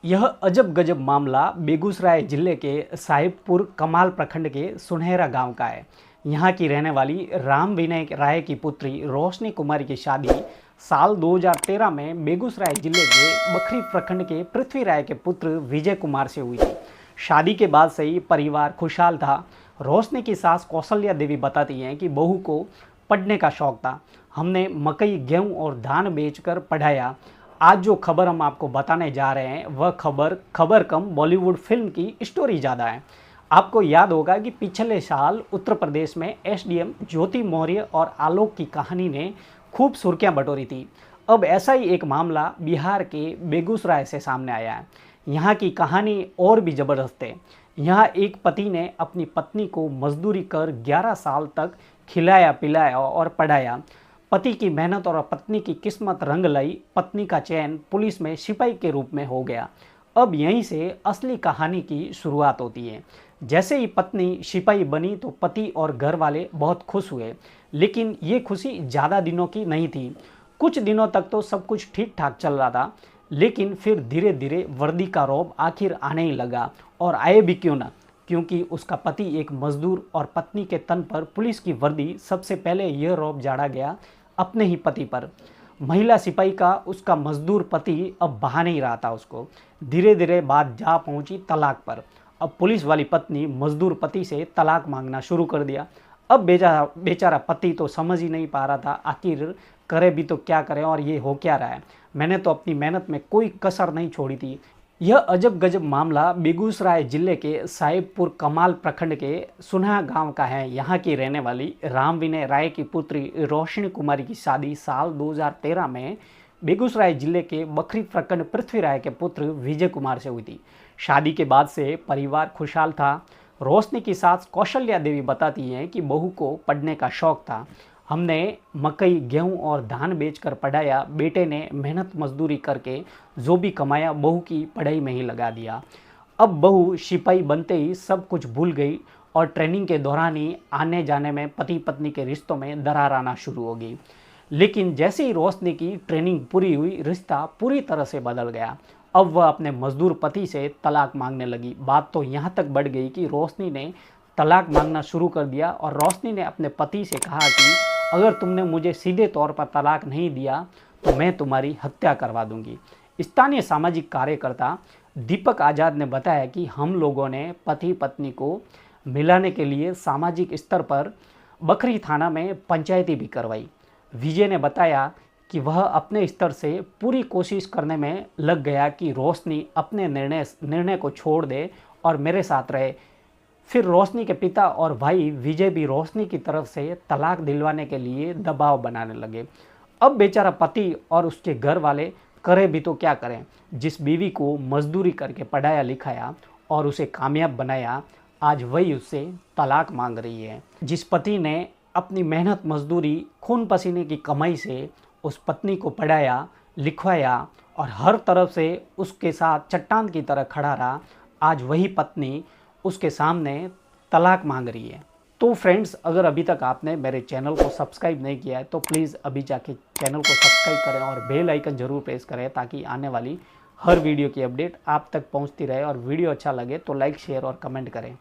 यह अजब गजब मामला बेगूसराय जिले के साहिबपुर कमाल प्रखंड के सुनहरा गांव का है। यहाँ की रहने वाली राम विनय राय की पुत्री रोशनी कुमारी की शादी साल 2013 में बेगूसराय जिले के बखरी प्रखंड के पृथ्वी राय के पुत्र विजय कुमार से हुई थी। शादी के बाद से ही परिवार खुशहाल था। रोशनी की सास कौशल्या देवी बताती हैं कि बहू को पढ़ने का शौक था। हमने मकई, गेहूं और धान बेचकर पढ़ाया। आज जो खबर हम आपको बताने जा रहे हैं वह खबर कम बॉलीवुड फिल्म की स्टोरी ज़्यादा है। आपको याद होगा कि पिछले साल उत्तर प्रदेश में एसडीएम ज्योति मौर्य और आलोक की कहानी ने खूब सुर्खियां बटोरी थी। अब ऐसा ही एक मामला बिहार के बेगूसराय से सामने आया है। यहाँ की कहानी और भी ज़बरदस्त है। यहाँ एक पति ने अपनी पत्नी को मजदूरी कर 11 साल तक खिलाया पिलाया और पढ़ाया। पति की मेहनत और पत्नी की किस्मत रंग लाई। पत्नी का चयन पुलिस में सिपाही के रूप में हो गया। अब यहीं से असली कहानी की शुरुआत होती है। जैसे ही पत्नी सिपाही बनी तो पति और घर वाले बहुत खुश हुए, लेकिन ये खुशी ज़्यादा दिनों की नहीं थी। कुछ दिनों तक तो सब कुछ ठीक ठाक चल रहा था, लेकिन फिर धीरे धीरे वर्दी का रौब आखिर आने ही लगा। और आए भी क्यों ना, क्योंकि उसका पति एक मजदूर और पत्नी के तन पर पुलिस की वर्दी। सबसे पहले यह रौब झाड़ा गया अपने ही पति पर। महिला सिपाही का उसका मजदूर पति अब बहा नहीं रहा था उसको। धीरे धीरे बात जा पहुंची तलाक पर। अब पुलिस वाली पत्नी मजदूर पति से तलाक मांगना शुरू कर दिया। अब बेचारा पति तो समझ ही नहीं पा रहा था आखिर करे भी तो क्या करें और ये हो क्या रहा है। मैंने तो अपनी मेहनत में कोई कसर नहीं छोड़ी थी। यह अजब गजब मामला बेगूसराय जिले के साहिबपुर कमाल प्रखंड के सुनहा गांव का है। यहाँ की रहने वाली राम विनय राय की पुत्री रोशनी कुमारी की शादी साल 2013 में बेगूसराय जिले के बखरी प्रखंड पृथ्वी राय के पुत्र विजय कुमार से हुई थी। शादी के बाद से परिवार खुशहाल था। रोशनी की सास कौशल्या देवी बताती हैं कि बहू को पढ़ने का शौक था। हमने मकई, गेहूं और धान बेचकर पढ़ाया। बेटे ने मेहनत मजदूरी करके जो भी कमाया बहू की पढ़ाई में ही लगा दिया। अब बहू सिपाही बनते ही सब कुछ भूल गई और ट्रेनिंग के दौरान ही आने जाने में पति पत्नी के रिश्तों में दरार आना शुरू हो गई। लेकिन जैसे ही रोशनी की ट्रेनिंग पूरी हुई, रिश्ता पूरी तरह से बदल गया। अब वह अपने मजदूर पति से तलाक मांगने लगी। बात तो यहाँ तक बढ़ गई कि रोशनी ने तलाक मांगना शुरू कर दिया और रोशनी ने अपने पति से कहा कि अगर तुमने मुझे सीधे तौर पर तलाक नहीं दिया तो मैं तुम्हारी हत्या करवा दूंगी। स्थानीय सामाजिक कार्यकर्ता दीपक आज़ाद ने बताया कि हम लोगों ने पति पत्नी को मिलाने के लिए सामाजिक स्तर पर बखरी थाना में पंचायती भी करवाई। विजय ने बताया कि वह अपने स्तर से पूरी कोशिश करने में लग गया कि रोशनी अपने निर्णय को छोड़ दे और मेरे साथ रहे। फिर रोशनी के पिता और भाई विजय भी रोशनी की तरफ से तलाक दिलवाने के लिए दबाव बनाने लगे। अब बेचारा पति और उसके घर वाले करे भी तो क्या करें। जिस बीवी को मजदूरी करके पढ़ाया लिखाया और उसे कामयाब बनाया, आज वही उससे तलाक मांग रही है। जिस पति ने अपनी मेहनत मजदूरी खून पसीने की कमाई से उस पत्नी को पढ़ाया लिखवाया और हर तरफ से उसके साथ चट्टान की तरह खड़ा रहा, आज वही पत्नी उसके सामने तलाक मांग रही है। तो फ्रेंड्स, अगर अभी तक आपने मेरे चैनल को सब्सक्राइब नहीं किया है तो प्लीज़ अभी जाके चैनल को सब्सक्राइब करें और बेल आइकन ज़रूर प्रेस करें ताकि आने वाली हर वीडियो की अपडेट आप तक पहुंचती रहे। और वीडियो अच्छा लगे तो लाइक, शेयर और कमेंट करें।